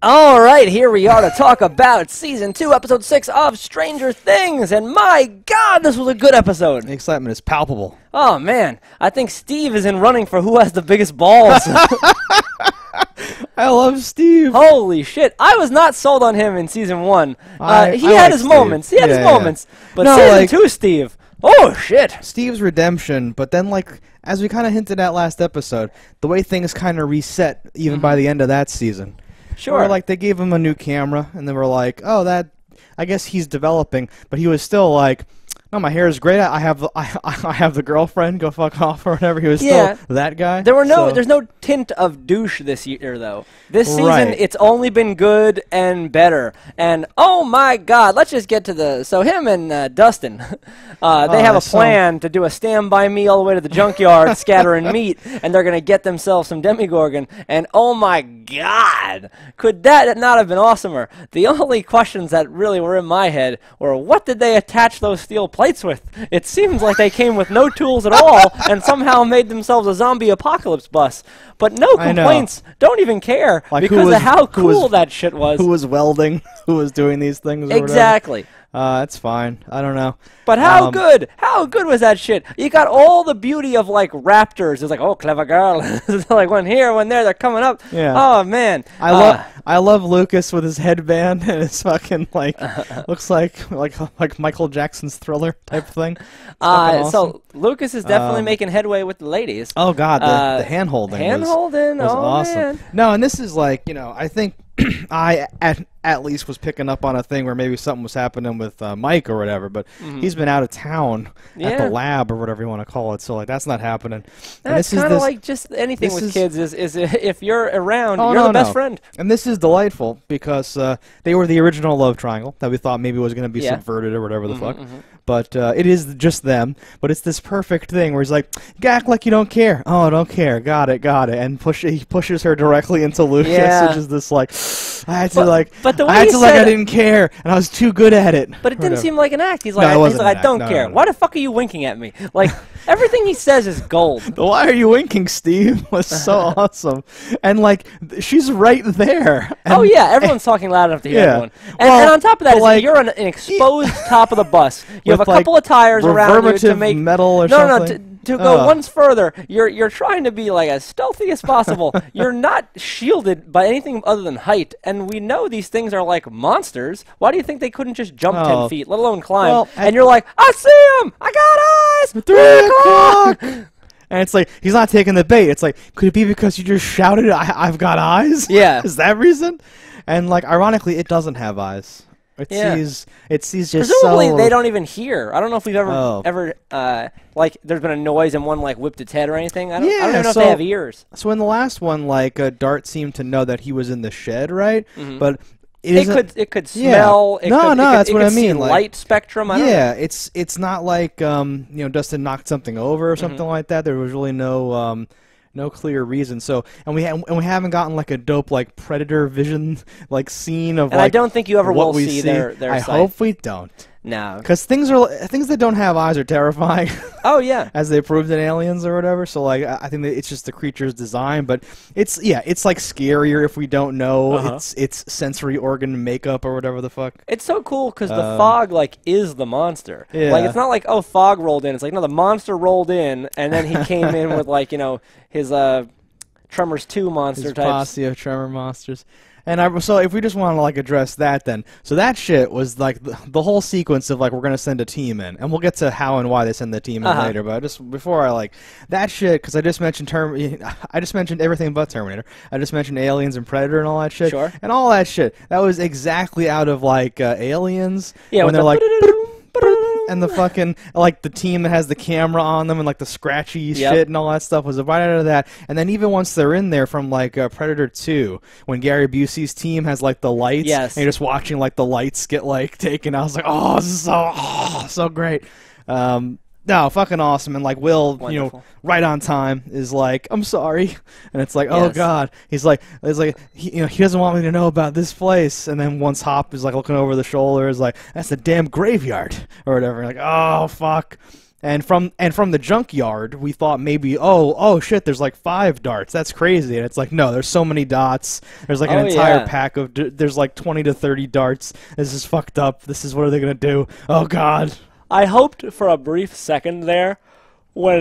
All right, here we are to talk about Season 2, Episode 6 of Stranger Things, and my God, this was a good episode. The excitement is palpable. Oh, man, I think Steve is in running for who has the biggest balls. I love Steve. Holy shit, I was not sold on him in Season 1. He I had like his Steve. moments, but No, Season like- 2, Steve, oh, shit. Steve's redemption, but then, like, as we kind of hinted at last episode, the way things kind of reset even by the end of that season. Sure. Where, like, they gave him a new camera, and they were like, oh, I guess he's developing, but he was still like, no, my hair is great. I have the girlfriend. Go fuck off or whatever. He was still that guy. There's no tint of douche this year though. This season it's only been good and better. And oh my God, let's just get to so him and Dustin, they have a plan to do a stand by me all the way to the junkyard, scattering meat, and they're gonna get themselves some Demigorgon. And oh my God, could that not have been awesomer? The only questions that really were in my head were, what did they attach those steel plates with? It seems like they came with no tools at all and somehow made themselves a zombie apocalypse bus. But no complaints. Don't even care because of how cool that shit was. Who was welding? Who was doing these things? Exactly. That's fine. I don't know. But how good? How good was that shit? You got all the beauty of like raptors. It's like, oh, clever girl. It's like one here, one there. They're coming up. Yeah. Oh man. I love Lucas with his headband and his fucking like looks like Michael Jackson's Thriller type thing. Awesome. So Lucas is definitely making headway with the ladies. Oh God, the hand holding. Was awesome. Man. No, and this is like, I think I at least was picking up on a thing where maybe something was happening with Mike or whatever, but he's been out of town at the lab or whatever you want to call it, so like that's not happening. That's kind of like just anything with kids is if you're around, you're the best friend. And this is delightful because they were the original love triangle that we thought maybe was going to be subverted or whatever the fuck. But it is just them. But it's this perfect thing where he's like, act like you don't care. Oh, I don't care. Got it. And he pushes her directly into Lucas, which is this like, I had to like I didn't care, and I was too good at it. But it didn't seem like an act. He's like, I don't care. Why the fuck are you winking at me? Like, everything he says is gold. Why are you winking, Steve? Was so awesome. And like, she's right there. And, everyone's talking loud enough to hear everyone. And on top of that, like, you're on an exposed top of the bus. You have a couple of tires around you to make metal or something. To go once further, you're trying to be like as stealthy as possible. You're not shielded by anything other than height, and we know these things are like monsters. Why do you think they couldn't just jump 10 feet, let alone climb? Well, and you're like, I see him! I got eyes! 3 o'clock! And it's like, he's not taking the bait. It's like, could it be because you just shouted, I've got eyes? Yeah. Is that reason? And like, ironically, it doesn't have eyes. It sees just presumably they don't even hear. I don't know if we've ever like there's been a noise and one like whipped its head or anything. I don't even know if they have ears. So in the last one, like Dart seemed to know that he was in the shed, right? But it could smell. Yeah. That's what I mean. Like, light spectrum. I don't know. It's not like Dustin knocked something over or something like that. There was really no clear reason. So, and we haven't gotten like a dope like predator vision like scene of. And like, I don't think you ever will see their. I hope we don't. No. Because things that don't have eyes are terrifying. Oh yeah. As they proved in Aliens or whatever. So like I think that it's just the creature's design, but it's like scarier if we don't know its sensory organ makeup or whatever the fuck. It's so cool because the fog like is the monster. Yeah. Like it's not like fog rolled in. It's like no, the monster rolled in and then he came in with like his Tremors 2 monster types. Posse of Tremor monsters. And so if we just want to like address that then, so that shit was like the whole sequence of like we're gonna send a team in, and we'll get to how and why they send the team in later. But just before I like that shit, because I just mentioned everything but Terminator. I just mentioned Aliens and Predator and all that shit. Sure. And all that shit that was exactly out of like Aliens. Yeah. When they're like. And the fucking, like, the team that has the camera on them and, like, the scratchy shit and all that stuff was right out of that. And then even once they're in there from, like, Predator 2, when Gary Busey's team has, like, the lights. Yes. And you're just watching, like, the lights get, like, taken. I was like, oh, this is so great. No, fucking awesome. And, like, Will, wonderful. Right on time is like, I'm sorry. And it's like, oh, God. He doesn't want me to know about this place. And then once Hop is, like, looking over the shoulder, is like, that's the damn graveyard. Or whatever. Like, oh, fuck. And from the junkyard, we thought maybe, oh shit, there's like 5 darts. That's crazy. And it's like, no, there's so many dots. There's like an entire pack of, there's like 20 to 30 darts. This is fucked up. This is, what are they going to do? Oh, God. I hoped for a brief second there when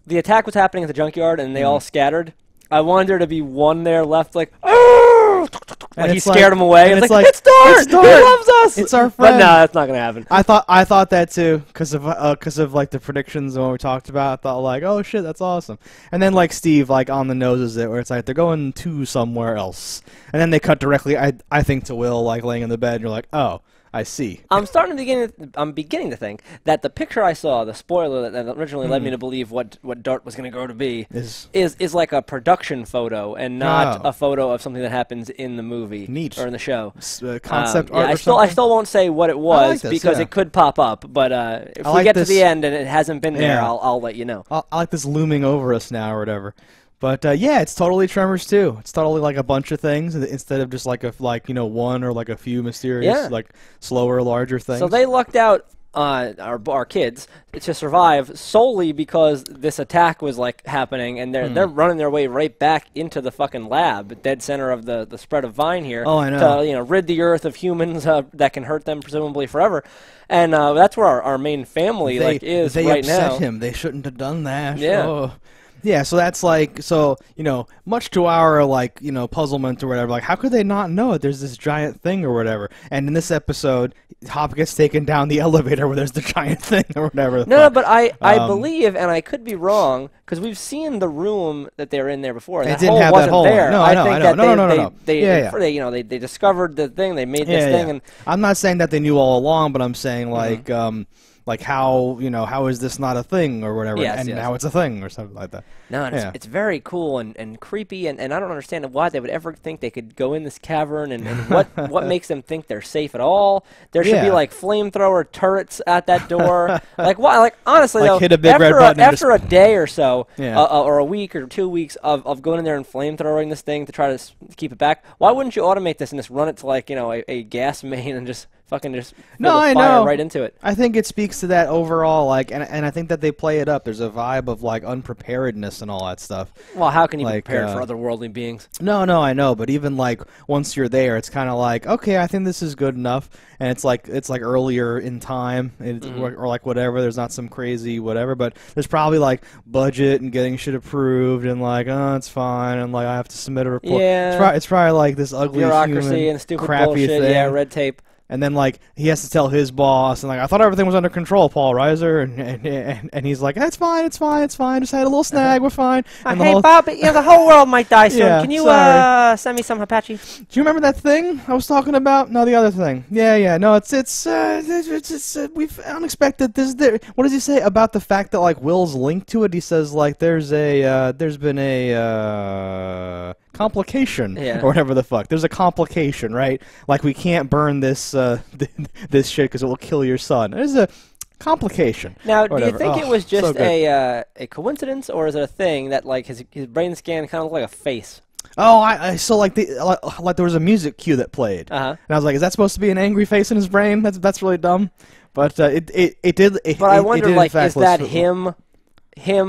the attack was happening at the junkyard and they all scattered. I wanted there to be one there left, like, oh! Like he scared him away. And it's like, it's Dart! He loves us! It's our friend. But no, that's not going to happen. I thought that too, because of like the predictions and what we talked about. I thought like, oh shit, that's awesome. And then like Steve like on the noses it, where it's like they're going to somewhere else, and then they cut directly. I think to Will like laying in the bed, and you're like, oh. I see. I'm beginning to think that the picture I saw, the spoiler that originally led me to believe what Dart was going to grow to be, is like a production photo and not a photo of something that happens in the movie or in the show. Concept art. I still won't say what it was because it could pop up. But if we get to the end and it hasn't been there, I'll let you know. I like this looming over us now or whatever. But yeah, it's totally Tremors 2. It's totally like a bunch of things instead of just like one or like a few mysterious like slower, larger things. So they lucked out our kids to survive solely because this attack was like happening, and they're running their way right back into the fucking lab, dead center of the spread of Vine here. Oh, I know. To rid the Earth of humans that can hurt them presumably forever. And that's where our main family is right now. They upset him. They shouldn't have done that. Yeah. Oh. Yeah, so that's like, much to our, puzzlement or whatever, like, how could they not know it? There's this giant thing or whatever. And in this episode, Hop gets taken down the elevator where there's the giant thing or whatever. No, but I believe, and I could be wrong, because we've seen the room that they were in there before. They didn't have that hole there. No, I know. They discovered the thing, they made this thing. And I'm not saying that they knew all along, but I'm saying, like how is this not a thing or whatever, now it's a thing or something like that. No, and it's very cool and creepy, and I don't understand why they would ever think they could go in this cavern, and what makes them think they're safe at all. There should be like flamethrower turrets at that door. Like why? Like honestly, like though, hit a big red button after a day or so, or a week or 2 weeks of going in there and flamethrowing this thing to try to keep it back, why wouldn't you automate this and just run it to like a gas main and just fucking just fire right into it? I think it speaks to that overall, and I think that they play it up. There's a vibe of like unpreparedness and all that stuff. Well, how can you be prepared for otherworldly beings? No, I know, but even like once you're there, it's kind of like, okay, I think this is good enough, and it's like earlier in time, or like whatever. There's not some crazy whatever, but there's probably like budget and getting shit approved, and like, oh, it's fine, and like I have to submit a report. Yeah, it's probably like this ugly bureaucracy human, and stupid crappy bullshit. thing. Yeah, red tape. And then, like, he has to tell his boss, and, like, I thought everything was under control, Paul Reiser, and he's like, it's fine, just had a little snag, we're fine. And hey, Bob, the whole world might die soon. Can you send me some Apache? Do you remember that thing I was talking about? No, the other thing. Yeah, no, it's we've unexpected. What does he say about the fact that, like, Will's linked to it? He says, like, there's been a complication, or whatever the fuck. There's a complication, right? Like, we can't burn this this shit because it will kill your son. There's a complication. Now, do you think it was just a coincidence, or is it a thing that like his brain scan kind of looked like a face? Oh, I saw like there was a music cue that played, and I was like, is that supposed to be an angry face in his brain? That's really dumb. But it did. But I wonder, like, is that him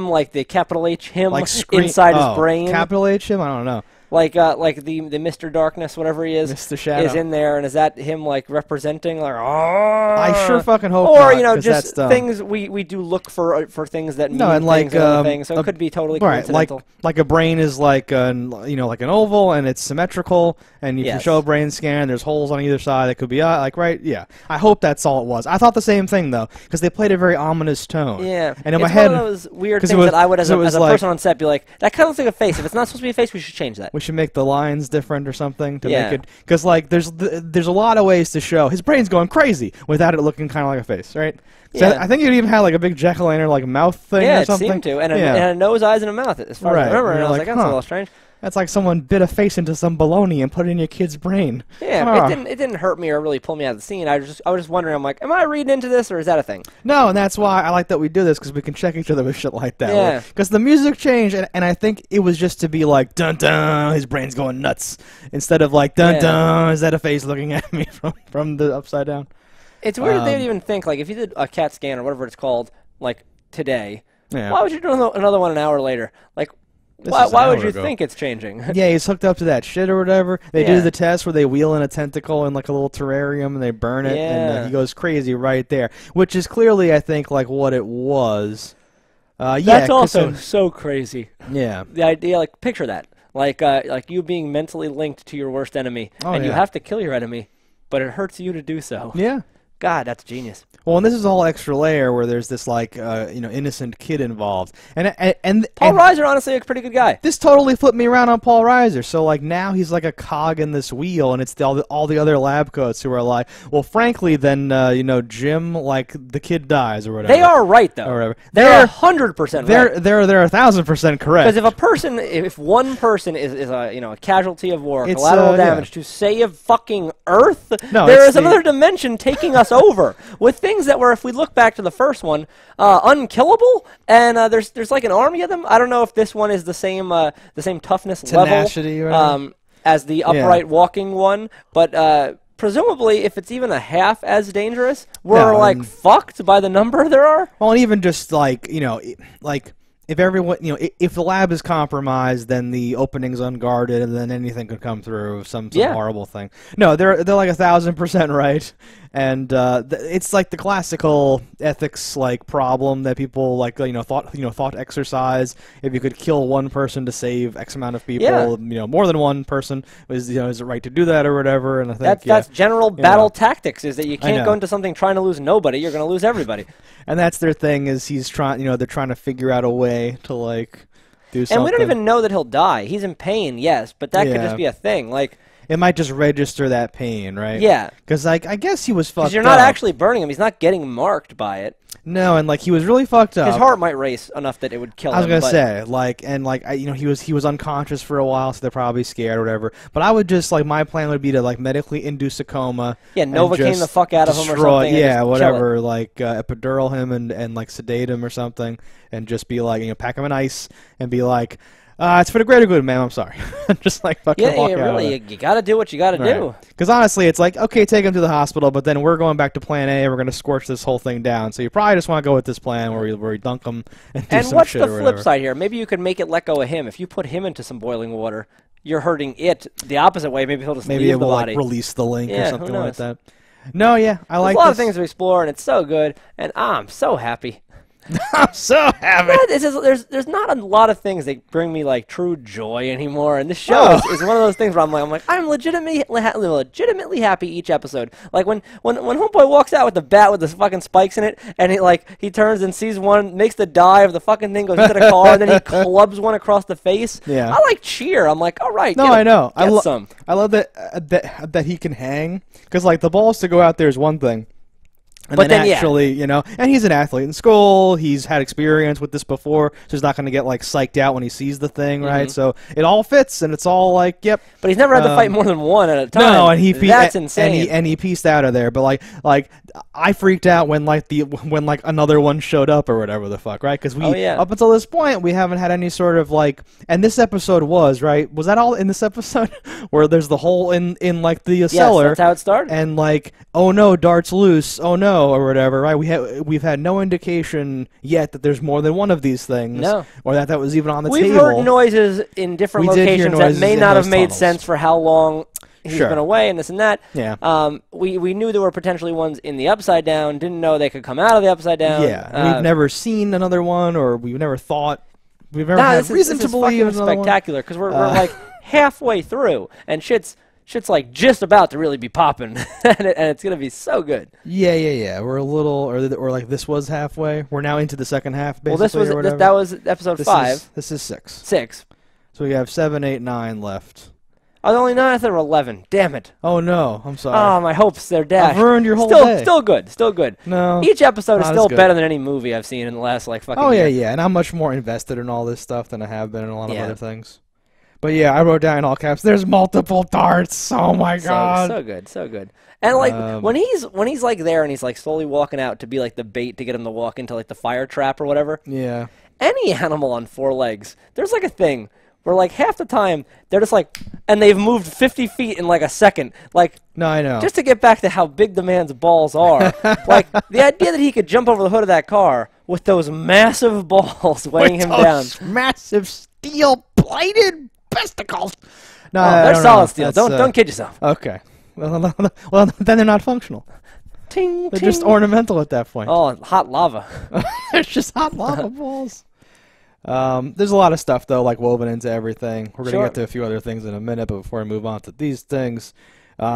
like the capital H him like inside his brain? Capital H him? I don't know. Like the Mr. Darkness, whatever he is, Mr. Shadow, is in there, and is that him like representing like? I sure fucking hope. Or not, just things we do look for things that mean things and other things, so it could be totally coincidental. Like a brain is like like an oval, and it's symmetrical, and you can show a brain scan. There's holes on either side. It could be right. Yeah, I hope that's all it was. I thought the same thing though, because they played a very ominous tone. Yeah, and in my head, one of those weird things that I would, as a person on set, be like, that kind of looks like a face. If it's not supposed to be a face, we should change that. We should make the lines different or something to make it, because like there's a lot of ways to show his brain's going crazy without it looking kind of like a face, right? So I think it even had like a big jack-o'-lantern like mouth thing or something. Yeah, it seemed to, and a nose, eyes, and a mouth, as far as I remember. And I was like, that's a little strange. That's like someone bit a face into some bologna and put it in your kid's brain. Yeah, it didn't hurt me or really pull me out of the scene. I was just wondering, I'm like, am I reading into this, or is that a thing? No, and that's why I like that we do this, because we can check each other with shit like that. Yeah. Because the music changed, and I think it was just to be like, dun-dun, his brain's going nuts, instead of like, dun-dun, is that a face looking at me from the upside down? It's weird that they would even think, like, if you did a CAT scan or whatever it's called, like today, Yeah. why would you do another one an hour later? Like, why would you think it's changing? Yeah, he's hooked up to that shit or whatever. They do the test where they wheel in a tentacle in like a little terrarium and they burn it, and he goes crazy right there, which is clearly, I think, like what it was. That's also so crazy. Yeah. The idea, like, picture that. Like you being mentally linked to your worst enemy, and you have to kill your enemy, but it hurts you to do so. Yeah. God, that's genius. Well, and this is all extra layer where there's this like innocent kid involved, and Paul Reiser, honestly, a pretty good guy. This totally flipped me around on Paul Reiser. So like now he's like a cog in this wheel, and it's all the other lab coats who are like, well, frankly, then Jim, like the kid dies or whatever. They are right though. Or whatever. They're 100% right. They're 1,000% correct. Because if one person is a casualty of war, collateral damage to save fucking Earth, there is another dimension taking us over with things that were, if we look back to the first one, unkillable, and there's like an army of them. I don't know if this one is the same toughness tenacity level as the upright walking one, but presumably if it's even a half as dangerous, we're like fucked by the number there are. Well, and even just like if everyone, if the lab is compromised, then the opening's unguarded, and then anything could come through, some horrible thing. No, they're like 1,000% right, and it's like the classical ethics like problem that people like thought exercise. If you could kill one person to save X amount of people, more than one person is it right to do that or whatever? And I think that's general battle tactics. Is that you can't go into something trying to lose nobody. You're going to lose everybody. And that's their thing. Is he's trying? They're trying to figure out a way to like do something. And we don't even know that he'll die. He's in pain, yes, but that could just be a thing. Like it might just register that pain, right? Yeah. Because I guess he was fucked up. Because you're not actually burning him. He's not getting marked by it. No, and like he was really fucked up. His heart might race enough that it would kill him. I was gonna say, he was unconscious for a while, so they're probably scared or whatever. But I would just my plan would be to medically induce a coma. Yeah, Novocaine the fuck out of him or something. Yeah, whatever. Epidural him and sedate him or something, and just be pack him in ice and be like. It's for the greater good, man. I'm sorry. Just fucking walk out. Really, you got to do what you got to do. Because honestly, it's okay, take him to the hospital, but then we're going back to Plan A, and we're going to scorch this whole thing down. So you probably just want to go with this plan where we dunk him and do some shit. And what's the flip side here? Maybe you could make it let go of him. If you put him into some boiling water, you're hurting it the opposite way. Maybe he'll just leave the body. Release the link or something like that. No, yeah, I like this. There's a lot of things to explore, and it's so good, and I'm so happy. I'm so happy. There's not a lot of things that bring me true joy anymore, and this show is one of those things where I'm legitimately happy each episode. Like when Homeboy walks out with the bat with the fucking spikes in it, and he turns and sees one, makes the dive, the fucking thing goes into the car, and then he clubs one across the face. Yeah, I cheer. I'm like, all right. No, I know. I love that he can hang because the balls to go out there is one thing. And but then actually, and he's an athlete in school. He's had experience with this before, so he's not going to get psyched out when he sees the thing, right? So it all fits, and it's all yep. But he's never had to fight more than one at a time. No, and that's insane. And he pieced out of there. But I freaked out when when another one showed up or whatever the fuck, right? Because up until this point we haven't had any sort of and this episode was right. Was that all in this episode where there's the hole in the cellar? That's how it started. And oh no, dart's loose. Oh no. Or whatever, right? We've had no indication yet that there's more than one of these things, or that was even on the table. We've heard noises in different locations that may not have made sense for how long he's been away and this and that. Yeah. We knew there were potentially ones in the Upside Down. Didn't know they could come out of the Upside Down. Yeah. We've never seen another one, or we've never thoued. We've never had reason to believe it's spectacular because we're halfway through and shit's just about to really be popping, and it's gonna be so good. Yeah. We're a little, or this was halfway. We're now into the second half, basically. Well, that was episode 5. This is 6. 6. So we have 7, 8, 9 left. Oh, only 9. I thought there were 11. Damn it. Oh no, I'm sorry. Oh, my hopes they're dashed. I've ruined your whole day. Still good. No. Each episode is still better than any movie I've seen in the last fucking year. Yeah, and I'm much more invested in all this stuff than I have been in a lot of other things. But yeah, I wrote down in all caps. There's multiple darts. Oh my god. So good. And when he's there and he's slowly walking out to be the bait to get him to walk into the fire trap or whatever. Yeah. Any animal on 4 legs, there's a thing where like half the time they're just like, and they've moved 50 feet in like a second. Like, no, I know. Just to get back to how big the man's balls are. Like, the idea that he could jump over the hood of that car with those massive balls weighing him down. Massive steel-plated testicles. No, they're solid steel. Don't kid yourself. Okay. Well, then they're not functional. Ting, they're ting. just ornamental at that point. Oh, hot lava. It's just hot lava balls. There's a lot of stuff, though, like woven into everything. We're going to get to a few other things in a minute, but before I move on to these things.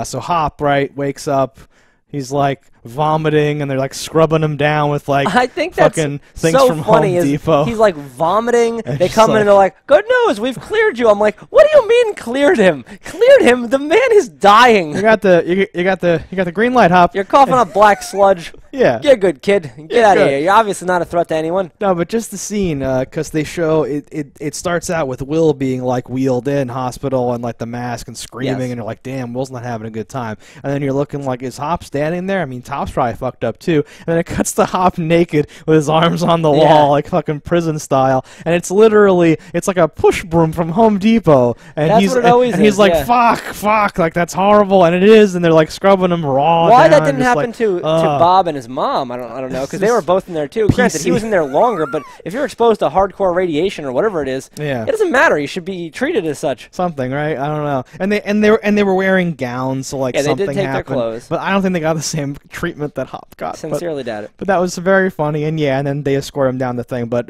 So Hop, right, wakes up. He's like vomiting, and they're like scrubbing him down with like I think fucking that's things so from funny Home Depot. He's like vomiting. And they come in and they're like, "Good news, we've cleared you." I'm like, "What do you mean cleared him? Cleared him? The man is dying." You got the green light, Hop. You're coughing up black sludge. Yeah. Get good, kid. Get out of here. You're obviously not a threat to anyone. No, but just the scene, because they show it starts out with Will being like wheeled in hospital and like the mask and screaming, and you're like, damn, Will's not having a good time. And then you're looking like, is Hop standing there? I mean, Top's probably fucked up too. And then it cuts to Hop naked with his arms on the wall, like fucking prison style. And it's literally, it's like a push broom from Home Depot. And that's what it always is. He's like, fuck, like that's horrible. And it is, and they're like scrubbing him raw. Why that didn't happen to Bob and his mom, I don't know, because they were both in there too. Granted, he was in there longer, but if you're exposed to hardcore radiation or whatever it is, it doesn't matter. You should be treated as such. Something, right? I don't know. And they were wearing gowns, so like something they did take happened. Their clothes. But I don't think they got the same treatment that Hop got. Sincerely doubt it. But that was very funny, and and then they escort him down the thing. But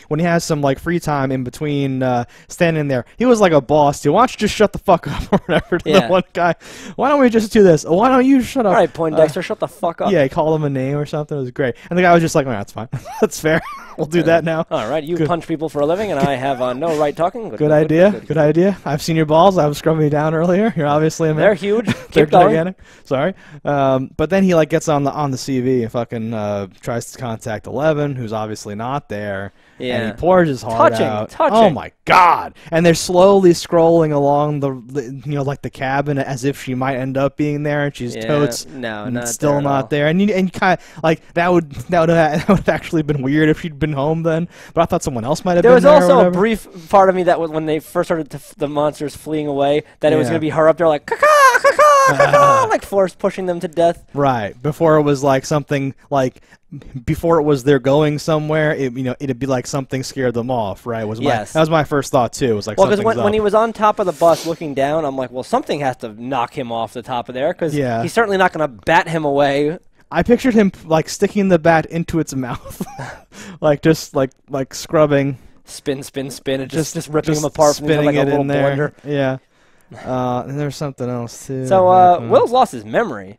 when he has some like free time in between standing there, he was like a boss too. Why don't you just shut the fuck up or whatever to the one guy? Why don't we just do this? Why don't you shut up? All right, Poindexter, shut the fuck up. Yeah, he called him a name or something. It was great. And the guy was just like, that's fine. That's fair. We'll do that now. All right, you punch people for a living, and I have no right talking. Good idea. Good idea. I've seen your balls. I was scrubbing you down earlier. You're obviously a man. They're huge. They're Keep going. gigantic. Sorry. But then he like gets on the CV and fucking tries to contact 11, who's obviously not there. Yeah. And he pours his heart out. Touching. Oh my God! And they're slowly scrolling along the like the cabin as if she might end up being there, and she's totes still not there. And kind of like that would have actually been weird if she'd been home then. But I thought someone else might have been there. There was also a brief part of me that when they first started the monsters fleeing away, that it was going to be her up there like caca, caca, caca, like force pushing them to death. Right. Before it was like something like. Before it was they're going somewhere, it'd be like something scared them off, right? That was my first thought too. It was like, well, because when he was on top of the bus looking down, I'm like, well, something has to knock him off the top of there, because he's certainly not going to bat him away. I pictured him like sticking the bat into its mouth, like just like scrubbing, spin, and just ripping him apart from like a little blender. Yeah. And there's something else too. So Will's lost his memory.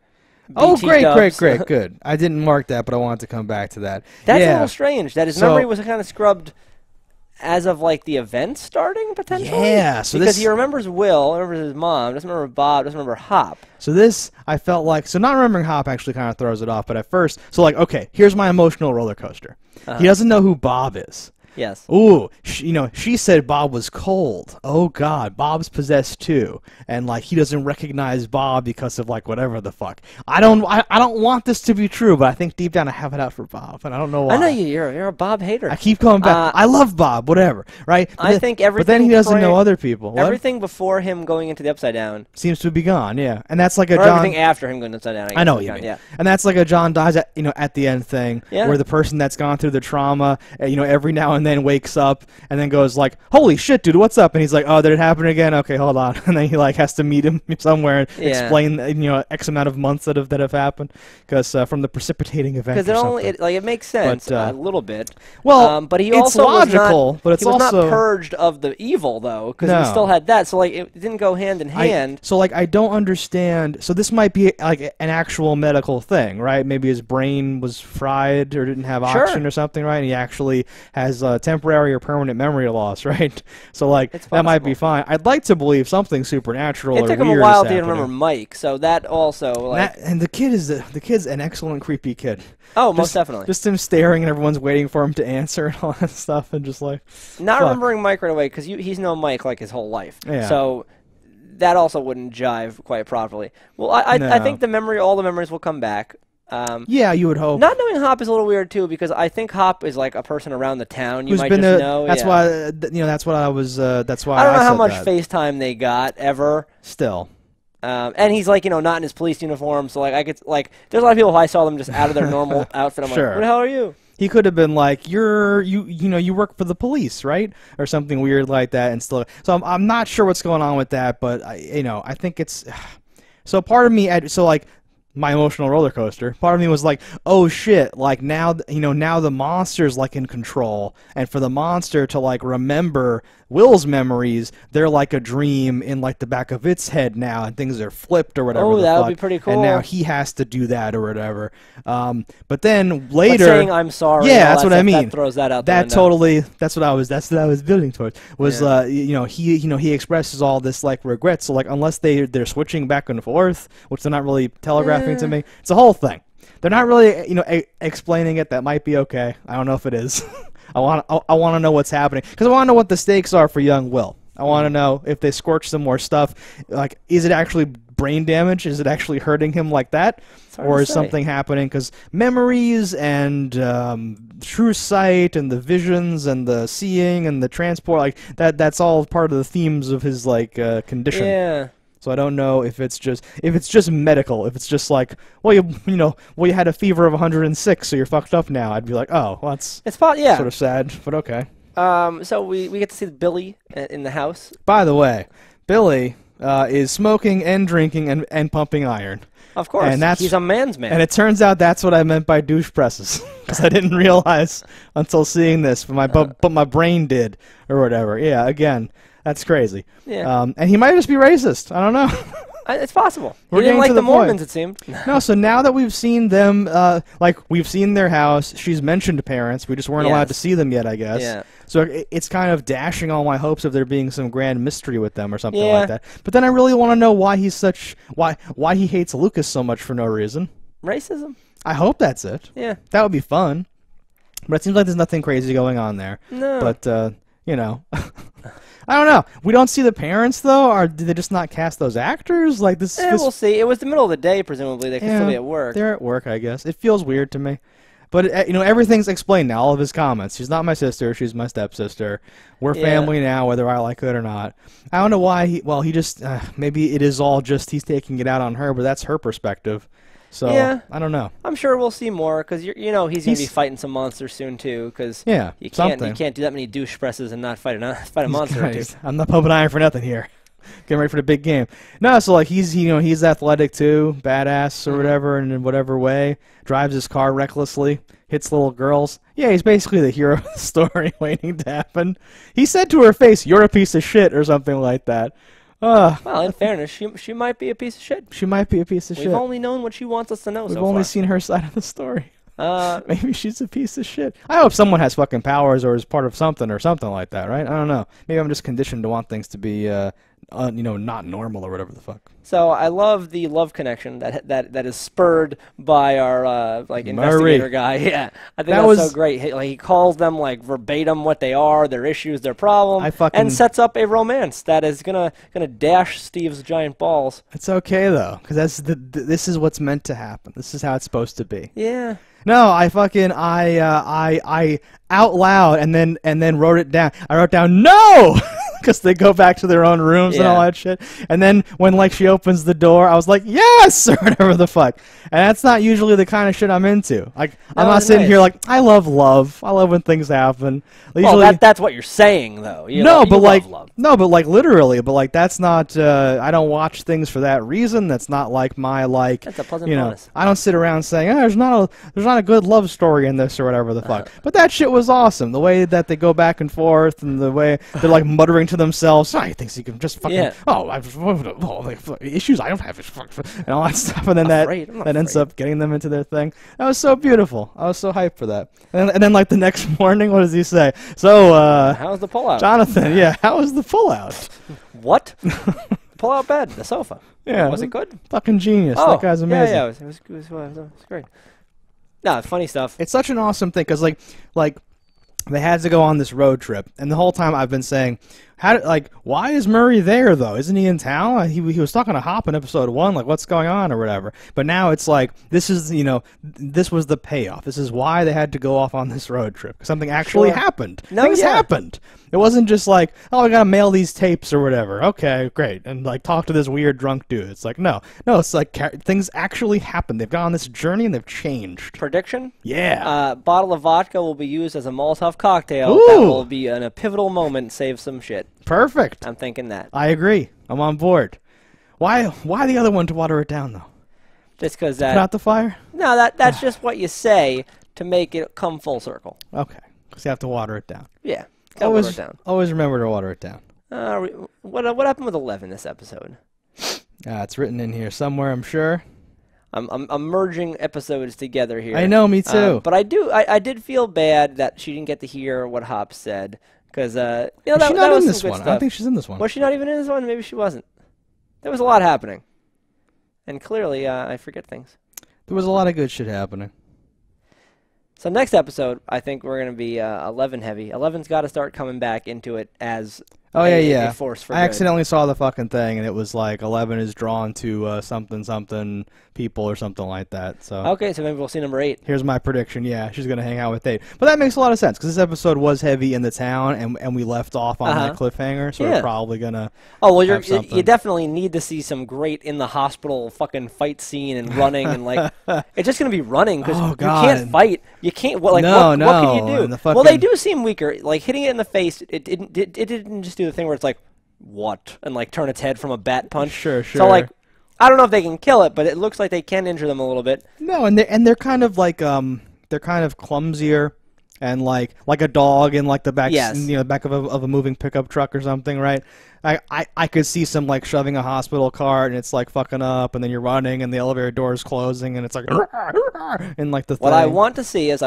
Oh, great, good. I didn't mark that, but I wanted to come back to that. That's a little strange, that his memory was kind of scrubbed as of, like, the event starting, potentially? Yeah. So because he remembers Will, remembers his mom, doesn't remember Bob, doesn't remember Hop. So this, I felt like, so not remembering Hop actually kind of throws it off, but at first, so like, okay, here's my emotional roller coaster. He doesn't know who Bob is. Yes. Ooh, she said Bob was cold. Oh God, Bob's possessed too, and like he doesn't recognize Bob because of like whatever the fuck. I don't want this to be true, but I think deep down I have it out for Bob, and I don't know why. I know you're a Bob hater. I keep going back. I love Bob, whatever, right? I think everything. But then he doesn't know other people. What? Everything before him going into the Upside Down seems to be gone. Yeah, and that's like a John. Everything after him going upside down. I know what you mean. Yeah, and that's like a John dies at the end thing, where the person that's gone through the trauma, every now and then wakes up. And then goes like, holy shit, dude, what's up? And he's like, oh, did it happen again? Okay, hold on. And then he like has to meet him somewhere and explain, X amount of months that have happened, because from the precipitating event. Because it makes sense a little bit. Well, but he it's also logical, was not, but it's he was also not purged of the evil though, because he still had that. So like it didn't go hand in hand. So like I don't understand. So this might be like an actual medical thing, right? Maybe his brain was fried or didn't have oxygen or something, right? And he actually has temporary or permanent memory loss, right? So like that might be fine. I'd like to believe something supernatural. It took him a while to remember Mike, so that also like. And the kid's an excellent creepy kid. Oh, most definitely. Just him staring and everyone's waiting for him to answer and all that stuff, and just like not remembering Mike right away, because he's known Mike like his whole life. Yeah. So that also wouldn't jive quite properly. Well, I think all the memories will come back. Yeah, you would hope. Not knowing Hop is a little weird too, because I think Hop is like a person around the town. You might been just know. That's why. That's what I was. That's why I don't know how much that. FaceTime they got ever. Still. And he's like, not in his police uniform, so like I could there's a lot of people if I saw them just out of their normal outfit. I'm like, who the hell are you? He could have been like, you work for the police, right, or something weird like that, and still. So I'm not sure what's going on with that, but I think it's. So part of me, my emotional roller coaster. Part of me was like, oh shit, like now the monster's like in control, and for the monster to like remember Will's memories, they're like a dream in like the back of its head now, and things are flipped or whatever. Oh, that would be pretty cool. And now he has to do that or whatever. But then later, saying I'm sorry. Yeah, that's what I mean. That throws that out. That totally. That's what I was building towards. Was he expresses all this like regret. So like unless they're switching back and forth, which they're not really telegraphing to me, it's a whole thing. They're not really explaining it. That might be okay. I don't know if it is. I want to know what's happening because I want to know what the stakes are for young Will. I want to know if they scorch some more stuff. Like, is it actually brain damage? Is it actually hurting him like that? Or is something happening? Because memories and true sight and the visions and the seeing and the transport, like that's all part of the themes of his condition. Yeah. So I don't know if it's just medical. If it's just like, well, you had a fever of 106, so you're fucked up now. I'd be like, oh, well, it's sort of sad, but okay. So we get to see Billy in the house. By the way, Billy is smoking and drinking and pumping iron. Of course, and he's a man's man. And it turns out that's what I meant by douche presses, because I didn't realize until seeing this, but my brain did, or whatever. Yeah, again, that's crazy. Yeah. And he might just be racist. I don't know. It's possible. We're he didn't like to the Mormons, it seemed. No, so now that we've seen them, we've seen their house, she's mentioned parents. We just weren't allowed to see them yet, I guess. Yeah. So it's kind of dashing all my hopes of there being some grand mystery with them or something like that. But then I really want to know why why he hates Lucas so much for no reason. Racism. I hope that's it. Yeah. That would be fun. But it seems like there's nothing crazy going on there. No. But, I don't know. We don't see the parents, though? Or did they just not cast those actors? Like this. We'll see. It was the middle of the day, presumably. They could still be at work. They're at work, I guess. It feels weird to me. But, everything's explained now, all of his comments. She's not my sister. She's my stepsister. We're family now, whether I like it or not. I don't know why he just, maybe it is all just he's taking it out on her, but that's her perspective. So, I don't know. I'm sure we'll see more, because he's going to be fighting some monsters soon, too, because you can't do that many douche presses and not fight a monster. I'm not pumping iron for nothing here. Getting ready for the big game. No, so he's athletic too, badass or whatever, and in whatever way, drives his car recklessly, hits little girls. Yeah, he's basically the hero of the story waiting to happen. He said to her face, "You're a piece of shit," or something like that. Well, in fairness, she might be a piece of shit. She might be a piece of shit. We've only known what she wants us to know. We've only seen her side of the story. Maybe she's a piece of shit. I hope someone has fucking powers or is part of something or something like that, right? I don't know. Maybe I'm just conditioned to want things to be, not normal or whatever the fuck. So I love the love connection that is spurred by our investigator guy. Yeah, I think that's so great. He calls them verbatim what they are, their issues, their problem, and sets up a romance that is gonna dash Steve's giant balls. It's okay though, because this is what's meant to happen. This is how it's supposed to be. Yeah. No, I out loud and then wrote it down. I wrote down no, because they go back to their own rooms and all that shit. And then when she opens the door, I was like yes or whatever the fuck. And that's not usually the kind of shit I'm into. I'm not sitting here like I love love. I love when things happen. Usually, that's what you're saying though. You love love. No, but literally. But that's not. I don't watch things for that reason. That's not like my That's a pleasant bonus. I don't sit around saying there's not a good love story in this or whatever the fuck. But that shit was awesome. The way that they go back and forth and the way they're muttering to themselves. I think you can just fucking issues I don't have and all that stuff. And then that ends up getting them into their thing. That was so beautiful. I was so hyped for that. And then the next morning, what does he say? So how's the pullout? Jonathan, how was the pullout? What? Pull-out bed, the sofa. Yeah. Was it good? Fucking genius. That guy's amazing. Yeah, it was great. No, funny stuff. It's such an awesome thing because they had to go on this road trip, and the whole time I've been saying, why is Murray there though? Isn't he in town? He was talking to Hop in episode 1. Like, what's going on or whatever. But now it's like this is this was the payoff. This is why they had to go off on this road trip. Something actually happened. Things happened. It wasn't just like, oh, I gotta mail these tapes or whatever. Okay, great, and like talk to this weird drunk dude. It's like no, it's like things actually happened. They've gone on this journey and they've changed. Prediction? Yeah. Bottle of vodka will be used as a Molotov cocktail. Ooh. That will be in a pivotal moment. Save some shit. Perfect. I'm thinking that. I agree. I'm on board. Why the other one to water it down though? Just because that put out the fire? No, that's just what you say to make it come full circle. Okay, because you have to water it down. Yeah. Always, water it down. Always remember to water it down. What happened with 11 this episode? It's written in here somewhere, I'm sure. I'm merging episodes together here. I know, me too. But I did feel bad that she didn't get to hear what Hop said because that she's not was in this some good one. stuff. I don't think she's in this one. Was she not even in this one? Maybe she wasn't. There was a lot happening, and clearly I forget things. There was a lot of good shit happening. So next episode, I think we're going to be 11 heavy. 11's got to start coming back into it as a force for good. I accidentally saw the fucking thing, and it was like 11 is drawn to something people or something like that. So okay, so maybe we'll see number 8. Here's my prediction. Yeah, she's going to hang out with 8. But that makes a lot of sense, because this episode was heavy in the town, and we left off on that cliffhanger, so we're probably going to you definitely need to see some great in the hospital fucking fight scene and running, and like, it's just going to be running, because you can't fight. You can't, what can you do? Well, they do seem weaker. Like, hitting it in the face, it didn't just do the thing where it's like, what? And like turn its head from a bat punch. Sure. So like, I don't know if they can kill it, but it looks like they can injure them a little bit. No, and they're kind of like they're kind of clumsier and like a dog in like the back back of a moving pickup truck or something, right? I could see some like shoving a hospital cart and it's like fucking up, and then you're running and the elevator door is closing and it's like and like the thing. What I want to see is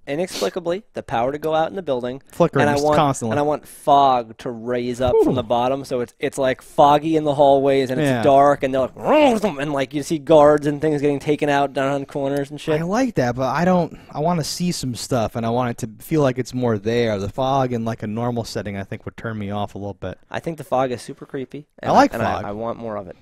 inexplicably the power to go out in the building, flickering constantly, and I want fog to raise up from the bottom, so it's like foggy in the hallways and it's dark, and they're like, and like you see guards and things getting taken out down on corners and shit. I like that, but I want to see some stuff, and I want it to feel like it's more there. The fog in like a normal setting, I think, would turn me off a little bit. I think the fog is super creepy. I like fog. I want more of it.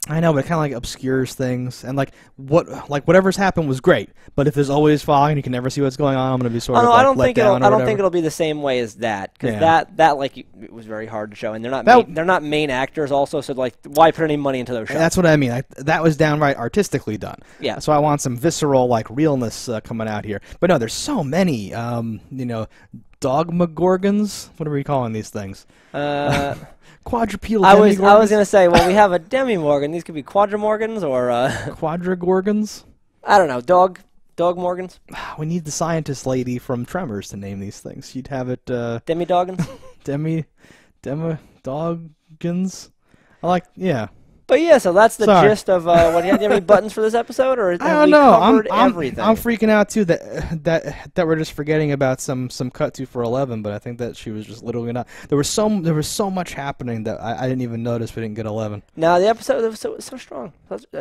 I know, but it kind of like obscures things, and like whatever's happened was great. But if there's always fog and you can never see what's going on, I'm gonna be sort of like, let down. I don't think it'll be the same way as that, because that like it was very hard to show, and they're not main actors also, so like why put any money into those shows? That's what I mean. That was downright artistically done. Yeah. So I want some visceral like realness coming out here. But no, there's so many dogmagorgons. What are we calling these things? Quadrupedal demigorgons? I was going to say, well, we have a demimorgan. These could be quadrimorgans or... Quadragorgons? I don't know. Dog morgans? We need the scientist lady from Tremors to name these things. You'd have it... Demidoggans? Demidoggans? But yeah, so that's the gist of what do you have any buttons for this episode, or have we covered everything? I'm freaking out too that we're just forgetting about some cut to for 11, but I think that she was just literally not. There was so much happening that I didn't even notice we didn't get 11. No, the episode was so strong.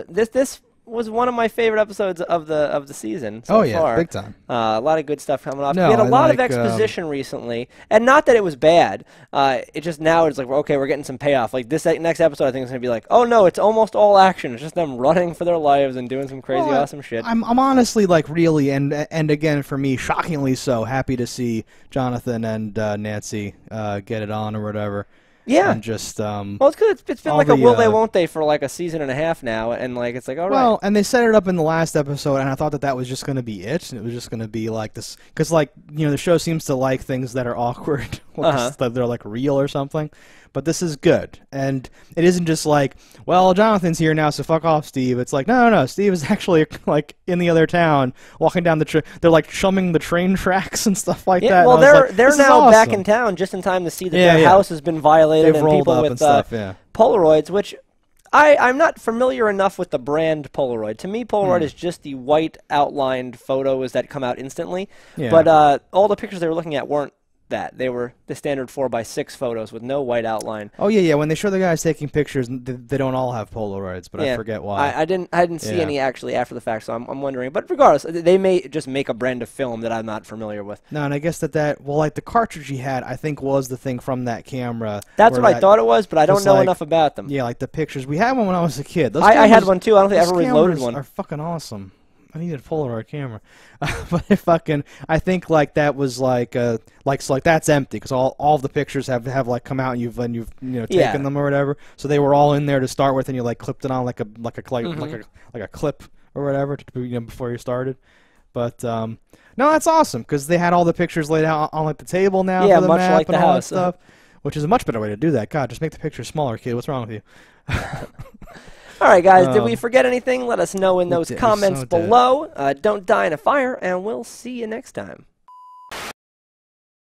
This was one of my favorite episodes of the season so far. Big time. A lot of good stuff coming off. We had a lot of exposition recently, and not that it was bad. It just now it's like, okay, we're getting some payoff. Like this next episode, I think is going to be like, oh no, it's almost all action. It's just them running for their lives and doing some crazy awesome shit. I'm honestly like really and again for me shockingly so happy to see Jonathan and Nancy get it on or whatever. Yeah. And just well, it's because it's been like a will they won't they for like a season and a half now, and like it's like all right. Well, and they set it up in the last episode, and I thought that was just going to be it, and it was just going to be like this, because like the show seems to like things that are awkward, that they're like real or something. But this is good, and it isn't just like, well, Jonathan's here now, so fuck off, Steve. It's like, no, Steve is actually like in the other town, walking down the they're like chumming the train tracks and stuff like that. Well, they're now back in town just in time to see that their house has been violated. They've and people with Polaroids, which I'm not familiar enough with the brand Polaroid. To me, Polaroid is just the white outlined photos that come out instantly. Yeah. But all the pictures they were looking at weren't that. They were the standard 4x6 photos with no white outline. Oh yeah. When they show the guys taking pictures, they don't all have Polaroids, but I forget why. I didn't see any actually after the fact, so I'm wondering. But regardless, they may just make a brand of film that I'm not familiar with. No, and I guess well, like the cartridge he had, I think was the thing from that camera. That's what I thought it was, but I don't know enough about them. Yeah, like the pictures. We had one when I was a kid. I had one too. I don't think I ever reloaded one. Are fucking awesome. I needed a Polaroid camera, but I think like that was like that's empty because all the pictures have like come out and you've taken them or whatever. So they were all in there to start with, and you like clipped it on like a clip or whatever before you started. But no, that's awesome because they had all the pictures laid out on like the table now. Yeah, for the much map like and the all house, that stuff, which is a much better way to do that. God, just make the pictures smaller, kid. What's wrong with you? All right, guys, did we forget anything? Let us know in those comments so below. Don't die in a fire, and we'll see you next time.